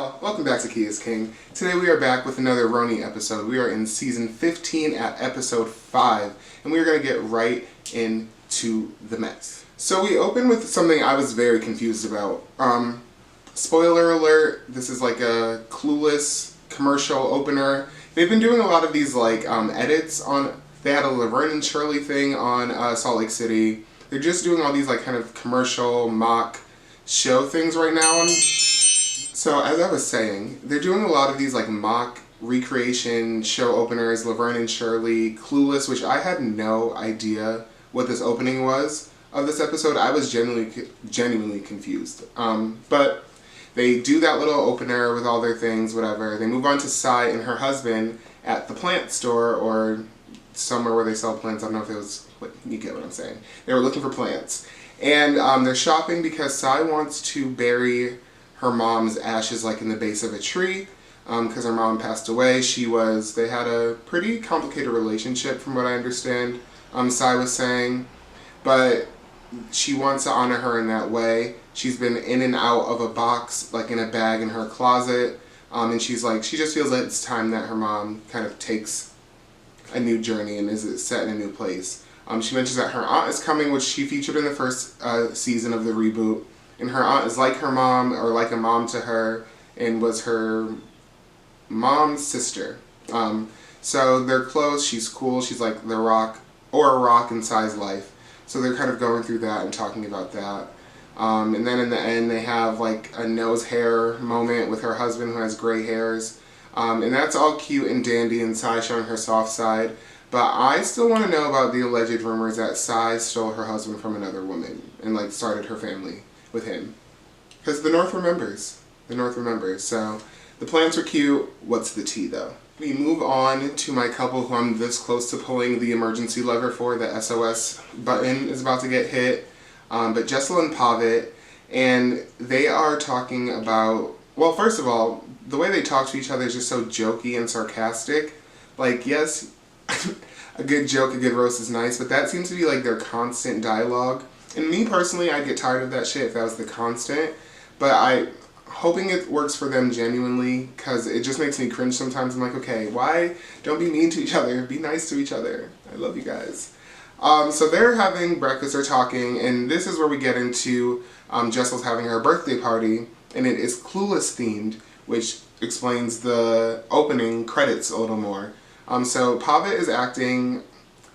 y'all, welcome back to Key is King. Today we are back with another RHONY episode. We are in season 15 at episode 5, and we are going to get right into the mess. So we open with something I was very confused about. Spoiler alert, this is like a clueless commercial opener. They've been doing a lot of these edits on, they had a Laverne and Shirley thing on Salt Lake City. They're just doing all these kind of commercial mock show things right now. So as I was saying, they're doing a lot of these mock recreation show openers, Laverne and Shirley, Clueless, which I had no idea what this opening was of this episode. I was genuinely confused. But they do that little opener with all their things, whatever. They move on to Sai and her husband at the plant store or somewhere where they sell plants. I don't know if it was, you get what I'm saying. They were looking for plants. And they're shopping because Sai wants to bury her mom's ashes in the base of a tree because her mom passed away. They had a pretty complicated relationship from what I understand, Sai was saying, but she wants to honor her in that way. She's been in and out of a box, in a bag in her closet, and she just feels like it's time that her mom kind of takes a new journey and is set in a new place. She mentions that her aunt is coming, which she featured in the first season of the reboot. And her aunt is like her mom, or like a mom to her, and was her mom's sister. So they're close, she's cool, she's like the rock, or a rock in Sai's life. So they're kind of going through that and talking about that. And then in the end they have a nose hair moment with her husband who has gray hairs. And that's all cute and dandy, and Sai showing her soft side. But I still want to know about the alleged rumors that Sai stole her husband from another woman and started her family with him. Because the North remembers. The North remembers. So the plants are cute. What's the tea though? We move on to my couple who I'm this close to pulling the emergency lever for. The SOS button is about to get hit. But Jessel and Pavit, and they are talking about, well, first of all, the way they talk to each other is just so jokey and sarcastic. Yes, a good joke, a good roast is nice, but that seems to be their constant dialogue. And me personally, I'd get tired of that shit if that was the constant, but I'm hoping it works for them genuinely, because it just makes me cringe sometimes. I'm like, okay, why don't be mean to each other? Be nice to each other. I love you guys. So they're having breakfast, they're talking, and this is where we get into Jessel's having her birthday party, and it is Clueless themed, which explains the opening credits a little more. So Pavit is acting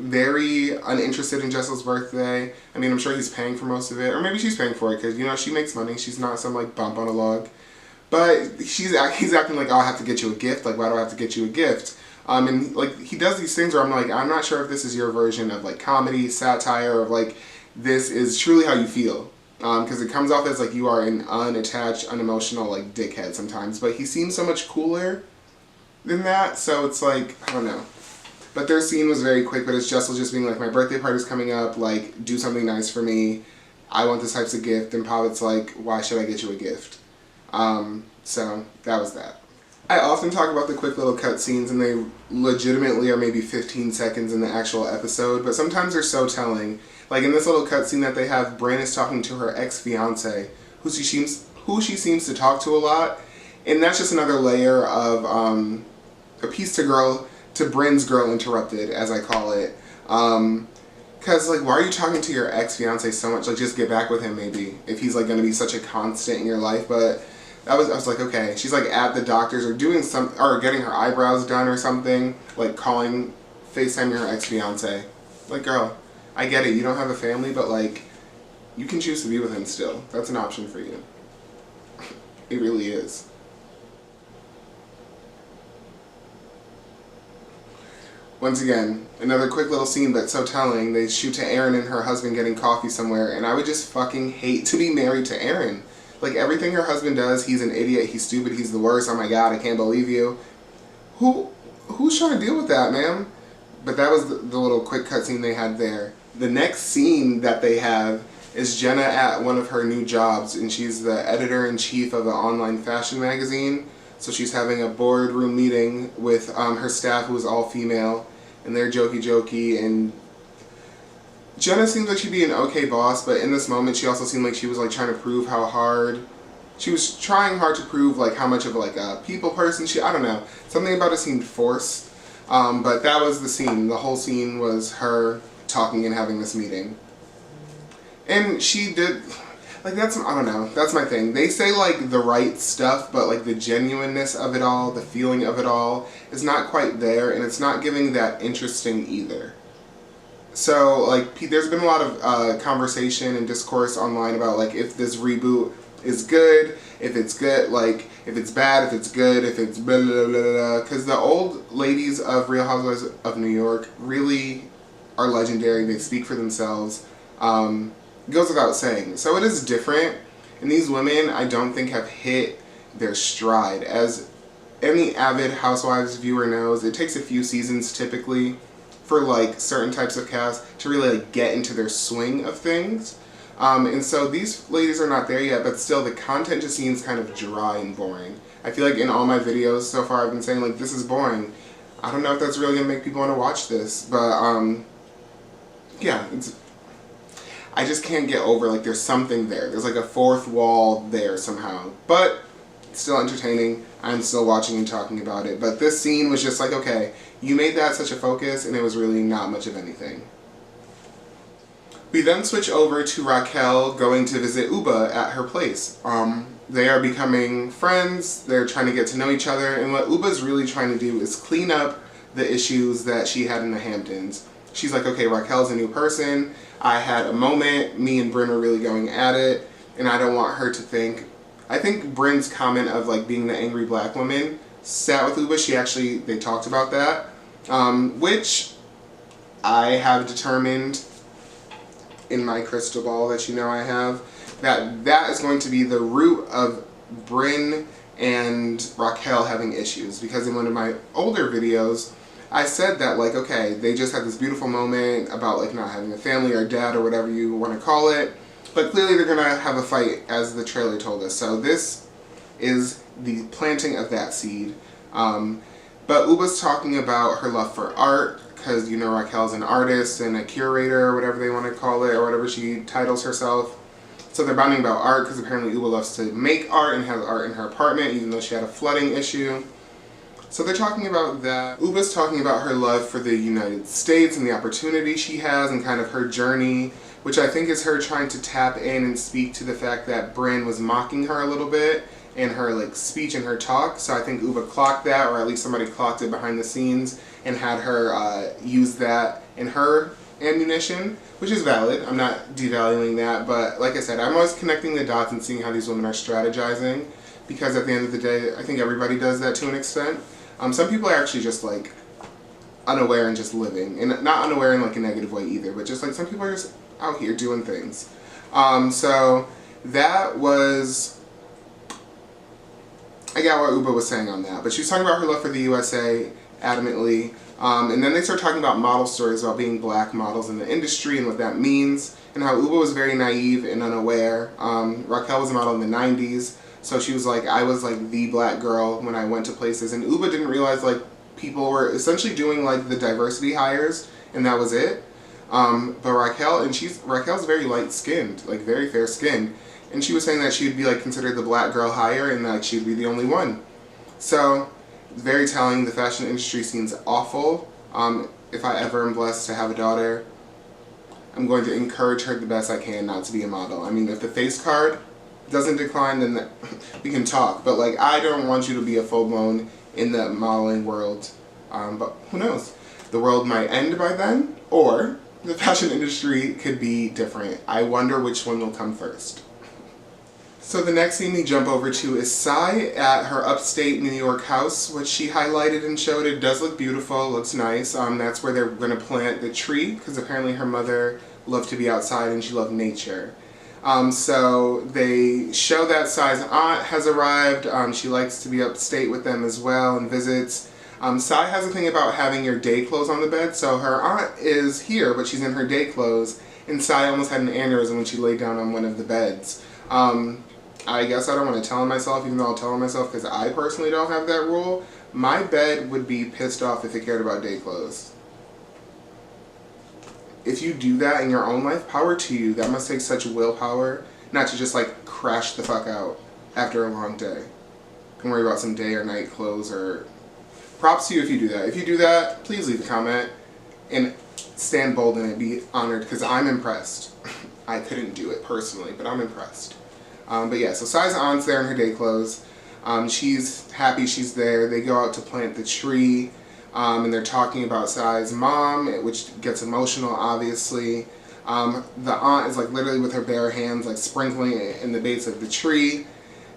very uninterested in Jessel's birthday. I mean, I'm sure he's paying for most of it, or maybe she's paying for it because, she makes money. She's not some bump on a log. But he's acting like, oh, I have to get you a gift. Why do I have to get you a gift? And he does these things where I'm I'm not sure if this is your version of comedy, satire, or this is truly how you feel. Because it comes off as you are an unattached, unemotional dickhead sometimes. But he seems so much cooler than that, so it's I don't know. But their scene was very quick, but it's Jessel just being my birthday party's coming up, do something nice for me. I want this type of gift. And Pavit's why should I get you a gift? So that was that. I often talk about the quick little cut scenes, and they legitimately are maybe 15 seconds in the actual episode, but sometimes they're so telling. In this little cut scene that they have, Bryn is talking to her ex-fiance, who she seems to talk to a lot, and that's just another layer of a piece to Bryn's Girl Interrupted, as I call it. Because, why are you talking to your ex-fiance so much? Just get back with him, maybe, if he's, going to be such a constant in your life. But I was okay. She's, at the doctor's or doing or getting her eyebrows done or something, FaceTiming her ex-fiance. Girl, I get it. You don't have a family, but, you can choose to be with him still. That's an option for you. It really is. Once again, another quick little scene but so telling. They shoot to Erin and her husband getting coffee somewhere, and I would just fucking hate to be married to Erin. Everything her husband does, he's an idiot, he's stupid, he's the worst, oh my god, I can't believe you. Who's trying to deal with that, man? But that was the little quick cutscene they had there. The next scene that they have is Jenna at one of her new jobs, and she's the editor-in-chief of an online fashion magazine. So she's having a boardroom meeting with her staff, who is all female, and they're jokey, and Jenna seems like she'd be an okay boss, but in this moment she also seemed like she was trying to prove how hard she was trying hard to prove like how much of like a people person I don't know. Something about it seemed forced. But that was the scene. The whole scene was her talking and having this meeting. And she did, like, I don't know, that's my thing. They say like the right stuff, but like the genuineness of it all, the feeling of it all is not quite there, and it's not giving that interesting either. So like there's been a lot of conversation and discourse online about like if this reboot is good, if it's good, like if it's bad, if it's good, if it's blah blah blah blah. Because the old ladies of Real Housewives of New York really are legendary. They speak for themselves. It goes without saying. So it is different, and these women I don't think have hit their stride. As any avid Housewives viewer knows, it takes a few seasons typically for like certain types of cast to really like get into their swing of things. And so these ladies are not there yet, but still the content just seems kind of dry and boring. I feel like in all my videos so far I've been saying like this is boring. I don't know if that's really gonna make people want to watch this, but yeah, I just can't get over like there's something there. There's like a fourth wall there somehow, but it's still entertaining. I'm still watching and talking about it. But this scene was just like, okay, you made that such a focus, and it was really not much of anything. We then switch over to Raquel going to visit Uba at her place. They are becoming friends, they're trying to get to know each other, and what Uba's really trying to do is clean up the issues that she had in the Hamptons. She's like, okay, Raquel's a new person, I had a moment, me and Brynn are really going at it, and I don't want her to think. I think Brynn's comment of like being the angry black woman sat with Uba. They talked about that, which I have determined in my crystal ball that you know I have, that is going to be the root of Brynn and Raquel having issues. Because in one of my older videos, I said that like, okay, they just had this beautiful moment about like not having a family or dad or whatever you want to call it, but clearly they're gonna have a fight as the trailer told us. So this is the planting of that seed. But Uba's talking about her love for art, because you know Raquel's an artist and a curator or whatever they want to call it, or whatever she titles herself. So they're bonding about art because apparently Uba loves to make art and has art in her apartment, even though she had a flooding issue. So they're talking about that. Uba's talking about her love for the United States and the opportunity she has and kind of her journey, which I think is her trying to tap in and speak to the fact that Brynn was mocking her a little bit in her like speech and her talk. So I think Uba clocked that, or at least somebody clocked it behind the scenes and had her use that in her ammunition, which is valid. I'm not devaluing that, but like I said, I'm always connecting the dots and seeing how these women are strategizing, because at the end of the day, I think everybody does that to an extent. Some people are actually just like unaware and just living, and not unaware in like a negative way either, but just like some people are just out here doing things. So that was, I got what Uba was saying on that, but she was talking about her love for the USA adamantly, and then they started talking about model stories about being black models in the industry and what that means, and how Uba was very naive and unaware. Raquel was a model in the 90s, so she was like, I was like the black girl when I went to places, and Uba didn't realize like people were essentially doing like the diversity hires, and that was it. But Raquel, and Raquel's very light skinned, like very fair skinned, and she was saying that she would be like considered the black girl hire, and like she'd be the only one. So very telling. The fashion industry seems awful. If I ever am blessed to have a daughter, I'm going to encourage her the best I can not to be a model. I mean, if the face card doesn't decline, then we can talk. But like, I don't want you to be a full-blown in the modeling world. But who knows? The world might end by then, or the fashion industry could be different. I wonder which one will come first. So the next scene we jump over to is Sai at her upstate New York house, which she highlighted and showed. It does look beautiful, looks nice. That's where they're going to plant the tree, because apparently her mother loved to be outside and she loved nature. So they show that Sai's aunt has arrived. She likes to be upstate with them as well and visits. Sai has a thing about having your day clothes on the bed, so her aunt is here, but she's in her day clothes, and Sai almost had an aneurysm when she laid down on one of the beds. I guess I don't want to tell on myself, even though I'll tell on myself because I personally don't have that rule. My bed would be pissed off if it cared about day clothes. If you do that in your own life, power to you. That must take such willpower not to just like crash the fuck out. after a long day and worry about some day or night clothes. Or props to you if you do that. If you do that, please leave a comment and stand bold in it. Be honored, because I'm impressed. I couldn't do it personally, but I'm impressed. But yeah, so Sai's aunt's there in her day clothes. She's happy she's there. They go out to plant the tree, and they're talking about Sai's mom, which gets emotional, obviously. The aunt is like literally with her bare hands, like sprinkling it in the base of the tree.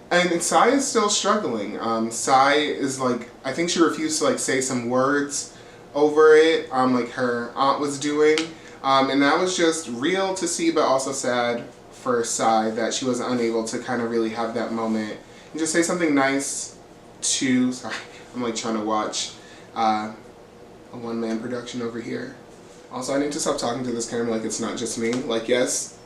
And Sai is still struggling. Sai is like, I think she refused to like say some words over it, like her aunt was doing. And that was just real to see, but also sad for Sai that she was unable to kind of really have that moment and just say something nice to, sorry, I'm like trying to watch a one-man production over here. Also, I need to stop talking to this camera like it's not just me. Like, yes,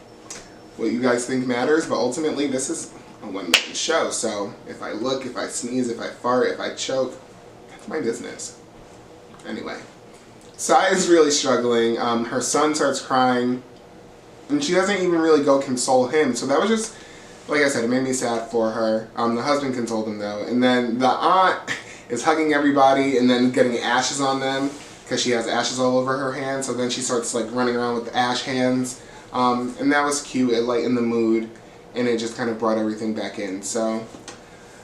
what you guys think matters, but ultimately this is a one-man show. So if I look, if I sneeze, if I fart, if I choke, that's my business. Anyway, Sai is really struggling. Her son starts crying, and she doesn't even really go console him. So that was just, like I said, it made me sad for her. The husband consoled him though. And then the aunt is hugging everybody and then getting ashes on them because she has ashes all over her hands. So then she starts like running around with the ash hands. And that was cute. It lightened the mood and it just kind of brought everything back in. So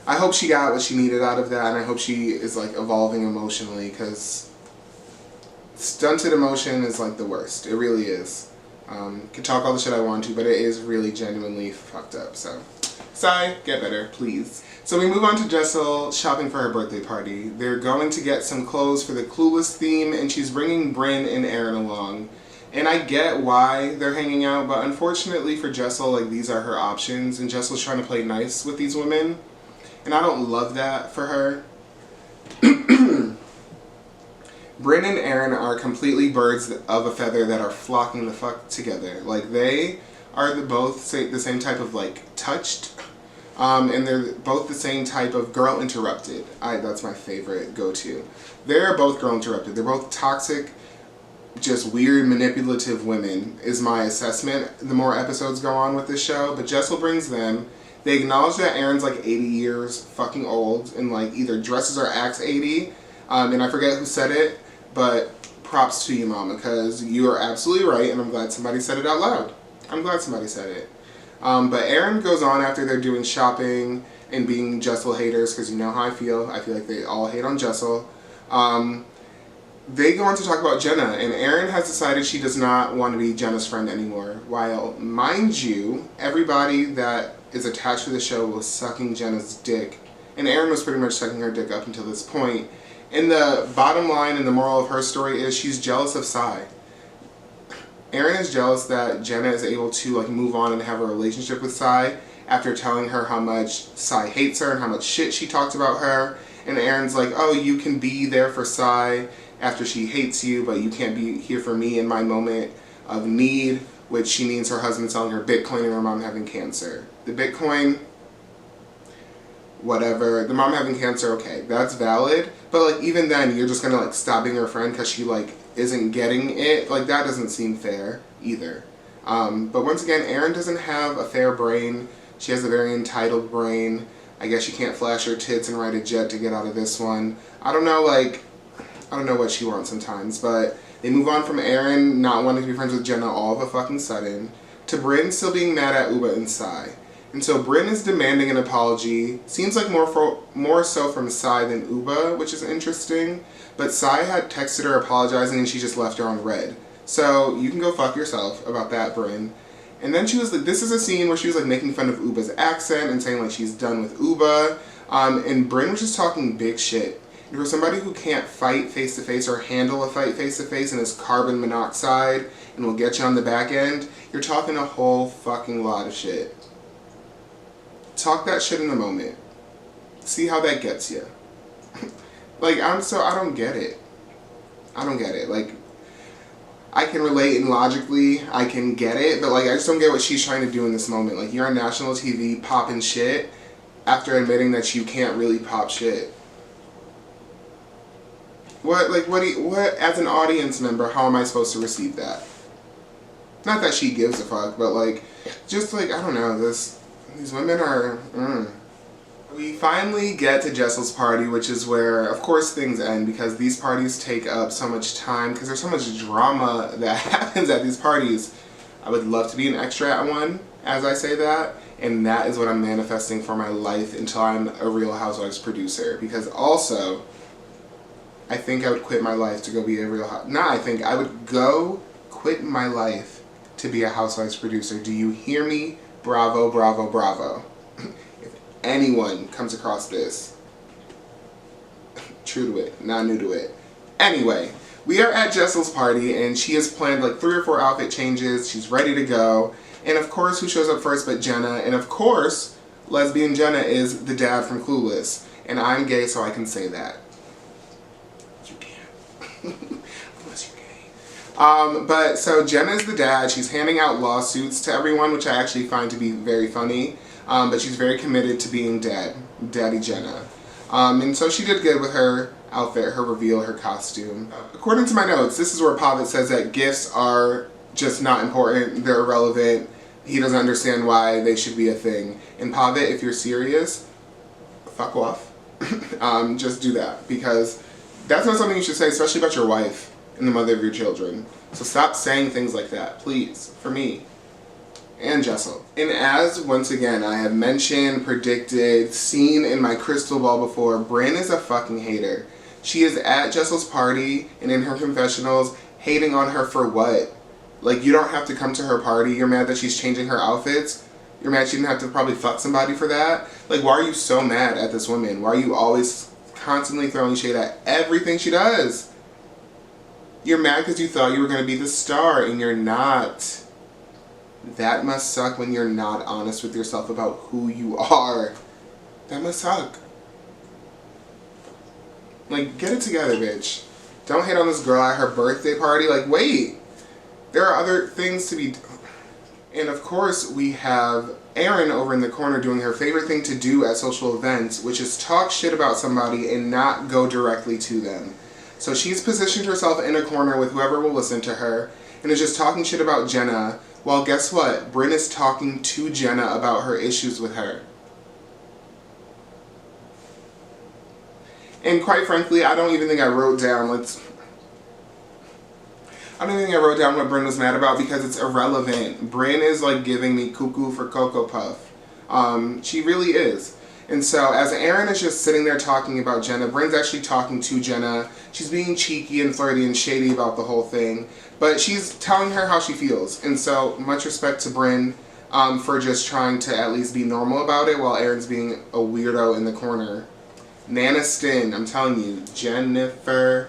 I hope she got what she needed out of that, and I hope she is like evolving emotionally, because stunted emotion is like the worst. It really is. Can talk all the shit I want to, but it is really genuinely fucked up. So, Sai, get better, please. So we move on to Jessel shopping for her birthday party. They're going to get some clothes for the Clueless theme, and she's bringing Brynn and Aaron along. And I get why they're hanging out, but unfortunately for Jessel, like, these are her options, and Jessel's trying to play nice with these women, and I don't love that for her. Brynn and Aaron are completely birds of a feather that are flocking the fuck together. Like, they are both the same type of, like, touched, and they're both the same type of girl interrupted. That's my favorite go-to. They're both girl interrupted. They're both toxic, just weird, manipulative women, is my assessment the more episodes go on with this show. But Jessel brings them. They acknowledge that Aaron's, like, 80 years fucking old and, like, either dresses or acts 80. And I forget who said it, but props to you, mama, because you are absolutely right, and I'm glad somebody said it out loud. I'm glad somebody said it. But Aaron goes on after they're doing shopping and being Jessel haters, because you know how I feel. I feel like they all hate on Jessel. They go on to talk about Jenna, and Aaron has decided she does not want to be Jenna's friend anymore. While, mind you, everybody that is attached to the show was sucking Jenna's dick, and Aaron was pretty much sucking her dick up until this point. And the bottom line and the moral of her story is she's jealous of Sai. Aaron is jealous that Jenna is able to, like, move on and have a relationship with Sai after telling her how much Sai hates her and how much shit she talked about her. And Aaron's like, oh, you can be there for Sai after she hates you, but you can't be here for me in my moment of need, which she means her husband selling her Bitcoin and her mom having cancer. The Bitcoin, whatever. The mom having cancer, okay, that's valid. But, like, even then, you're just gonna, like, stop being her friend because she, like, isn't getting it. Like, that doesn't seem fair either. But once again, Aaron doesn't have a fair brain. She has a very entitled brain. I guess she can't flash her tits and ride a jet to get out of this one. I don't know, like, I don't know what she wants sometimes. But they move on from Aaron not wanting to be friends with Jenna all of a fucking sudden to Brynn still being mad at Uba and Sai. And so Brynn is demanding an apology. Seems like more so from Sai than Uba, which is interesting. But Sai had texted her apologizing and she just left her on red. So you can go fuck yourself about that, Brynn. And then she was like, this is a scene where she was like making fun of Uba's accent and saying like she's done with Uba. And Brynn was just talking big shit. And for somebody who can't fight face to face or handle a fight face to face and is carbon monoxide and will get you on the back end, you're talking a whole fucking lot of shit. Talk that shit in the moment. See how that gets you. Like, I don't get it. I don't get it. Like, I can relate and logically I can get it, but, like, I just don't get what she's trying to do in this moment. Like, you're on national TV popping shit after admitting that you can't really pop shit. What, as an audience member, how am I supposed to receive that? Not that she gives a fuck, but, like, just, like, I don't know, these women are, We finally get to Jessel's party, which is where, of course, things end because these parties take up so much time because there's so much drama that happens at these parties. I would love to be an extra at one, as I say that, and that is what I'm manifesting for my life until I'm a Real Housewives producer. Because also, I think I would quit my life to go be a Real Housewives. Nah, I think I would go quit my life to be a Housewives producer. Do you hear me? Bravo, bravo, bravo. If anyone comes across this, true to it, not new to it. Anyway, we are at Jessel's party and she has planned like 3 or 4 outfit changes. She's ready to go. And of course, who shows up first but Jenna? And of course, lesbian Jenna is the dad from Clueless. And I'm gay, so I can say that. You can't. Unless you're gay. But so Jenna's the dad. She's handing out lawsuits to everyone, which I actually find to be very funny. But she's very committed to being Daddy Jenna. And so she did good with her outfit, her reveal, her costume. According to my notes, this is where Pavitt says that gifts are just not important, they're irrelevant, he doesn't understand why they should be a thing. And Pavitt, if you're serious, fuck off. Just do that, because that's not something you should say, especially about your wife and the mother of your children. So stop saying things like that, please, for me. And Jessel. And as, once again, I have mentioned, predicted, seen in my crystal ball before, Brynn is a fucking hater. She is at Jessel's party and in her confessionals hating on her for what? Like, you don't have to come to her party. You're mad that she's changing her outfits. You're mad she didn't have to probably fuck somebody for that. Like, why are you so mad at this woman? Why are you always constantly throwing shade at everything she does? You're mad because you thought you were going to be the star and you're not. That must suck when you're not honest with yourself about who you are. That must suck. Like, get it together, bitch. Don't hate on this girl at her birthday party. Like, wait. There are other things to be... And of course, we have Erin over in the corner doing her favorite thing to do at social events, which is talk shit about somebody and not go directly to them. So she's positioned herself in a corner with whoever will listen to her and is just talking shit about Jenna. Well, guess what? Brynn is talking to Jenna about her issues with her. And quite frankly, I don't even think I wrote down what Brynn was mad about because it's irrelevant. Brynn is like giving me cuckoo for Cocoa Puff. She really is. And so as Erin is just sitting there talking about Jenna, Brynn's actually talking to Jenna. She's being cheeky and flirty and shady about the whole thing. But she's telling her how she feels. And so much respect to Brynn for just trying to at least be normal about it while Erin's being a weirdo in the corner. Naniston, I'm telling you, Jennifer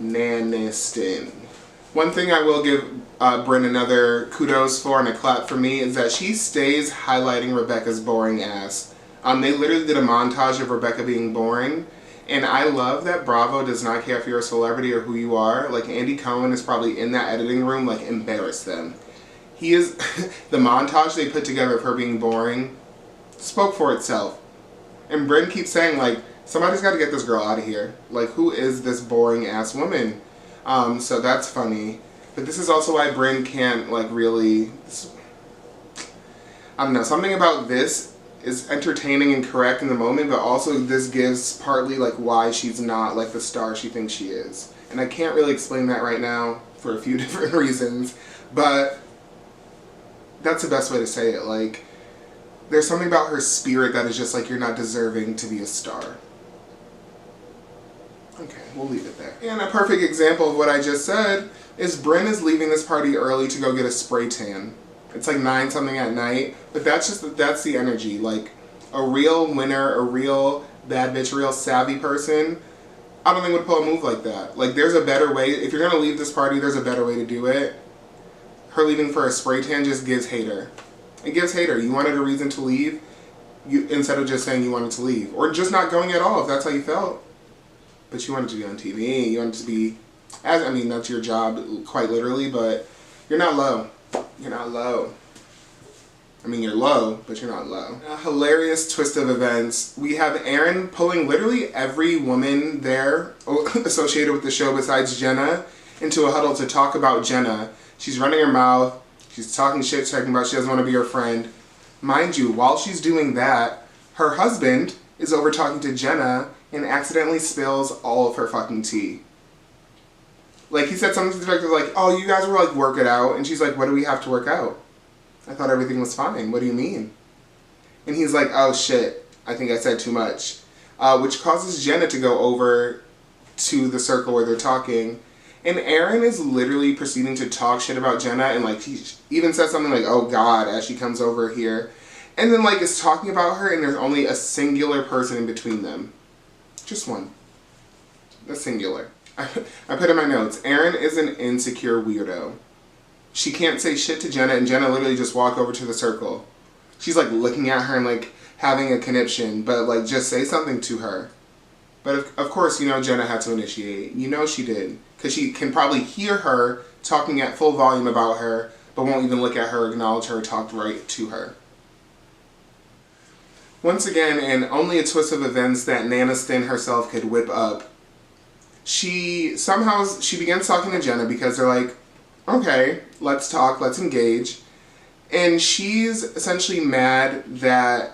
Naniston. One thing I will give Brynn another kudos for and a clap for me is that she stays highlighting Rebecca's boring ass. They literally did a montage of Rebecca being boring, and I love that Bravo does not care if you're a celebrity or who you are. Like, Andy Cohen is probably in that editing room, like, embarrass them. He is, the montage they put together of her being boring spoke for itself. And Brynn keeps saying, like, somebody's got to get this girl out of here. Like, who is this boring ass woman? So that's funny. But this is also why Brynn can't, like, really... I don't know, something about this is entertaining and correct in the moment, but also this gives partly, like, why she's not, like, the star she thinks she is. And I can't really explain that right now for a few different reasons, but that's the best way to say it. Like, there's something about her spirit that is just like, you're not deserving to be a star. Okay, we'll leave it there. And a perfect example of what I just said is Brynn is leaving this party early to go get a spray tan. It's like 9 something at night, but that's the energy. Like, a real winner, a real bad bitch, a real savvy person, I don't think would pull a move like that. Like, there's a better way. If you're gonna leave this party, there's a better way to do it. Her leaving for a spray tan just gives hater. It gives hater. You wanted a reason to leave, instead of just saying you wanted to leave. Or just not going at all, if that's how you felt. But you wanted to be on TV, you wanted to be, that's your job, quite literally, but you're not low. You're not low. I mean, you're low, but you're not low. A hilarious twist of events. We have Erin pulling literally every woman there associated with the show besides Jenna into a huddle to talk about Jenna. She's running her mouth. She's talking shit, talking about she doesn't want to be her friend. Mind you, while she's doing that, her husband is over talking to Jenna and accidentally spills all of her fucking tea. Like, he said something to the effect of like, oh, you guys were like, work it out. And she's like, what do we have to work out? I thought everything was fine. What do you mean? And he's like, oh shit, I think I said too much. Which causes Jenna to go over to the circle where they're talking. And Aaron is literally proceeding to talk shit about Jenna. And like, he even says something like, oh God, as she comes over here. And then like, is talking about her and there's only a singular person in between them. Just one. A singular. I put in my notes, Erin is an insecure weirdo. She can't say shit to Jenna, and Jenna literally just walk over to the circle. She's like looking at her and like having a conniption, but like just say something to her. But of course, you know, Jenna had to initiate. You know she did. Because she can probably hear her talking at full volume about her, but won't even look at her, acknowledge her, talk right to her. Once again, and only a twist of events that Nana Stin herself could whip up, she begins talking to Jenna because they're like, okay, let's talk, let's engage. And she's essentially mad that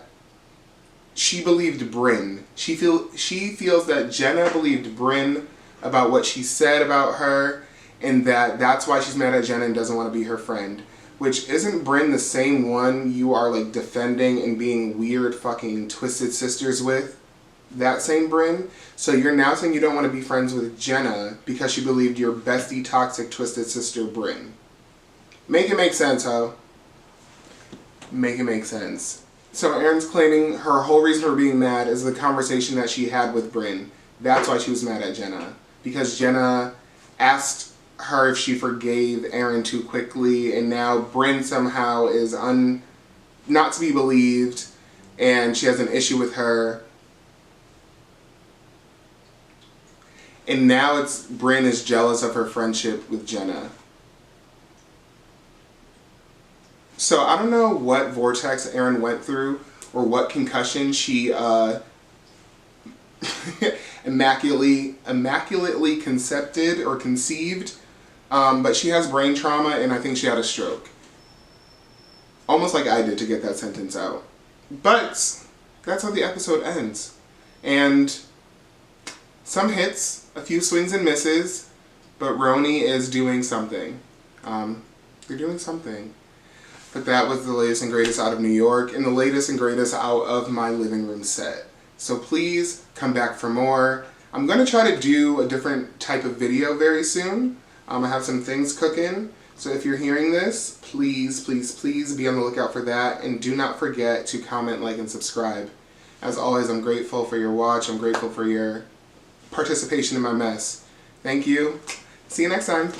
she believed Bryn. She feels that Jenna believed Bryn about what she said about her, and that's why she's mad at Jenna and doesn't want to be her friend. Which, isn't Bryn the same one you are like defending and being weird fucking twisted sisters with? That same Bryn? So you're now saying you don't want to be friends with Jenna because she believed your bestie toxic twisted sister Bryn. Make it make sense, ho. Make it make sense. So Erin's claiming her whole reason for being mad is the conversation that she had with Bryn. That's why she was mad at Jenna. Because Jenna asked her if she forgave Erin too quickly, and now Bryn somehow is not to be believed, and she has an issue with her. And now Bryn is jealous of her friendship with Jenna. So I don't know what vortex Erin went through or what concussion she immaculately conceived, but she has brain trauma and I think she had a stroke. Almost like I did to get that sentence out. But that's how the episode ends. And some hits, a few swings and misses, but RHONY is doing something. They're doing something. But that was the latest and greatest out of New York and the latest and greatest out of my living room set. So please come back for more. I'm going to try to do a different type of video very soon. I have some things cooking. So if you're hearing this, please, please, please be on the lookout for that. And do not forget to comment, like, and subscribe. As always, I'm grateful for your watch. I'm grateful for your participation in my mess. Thank you. See you next time.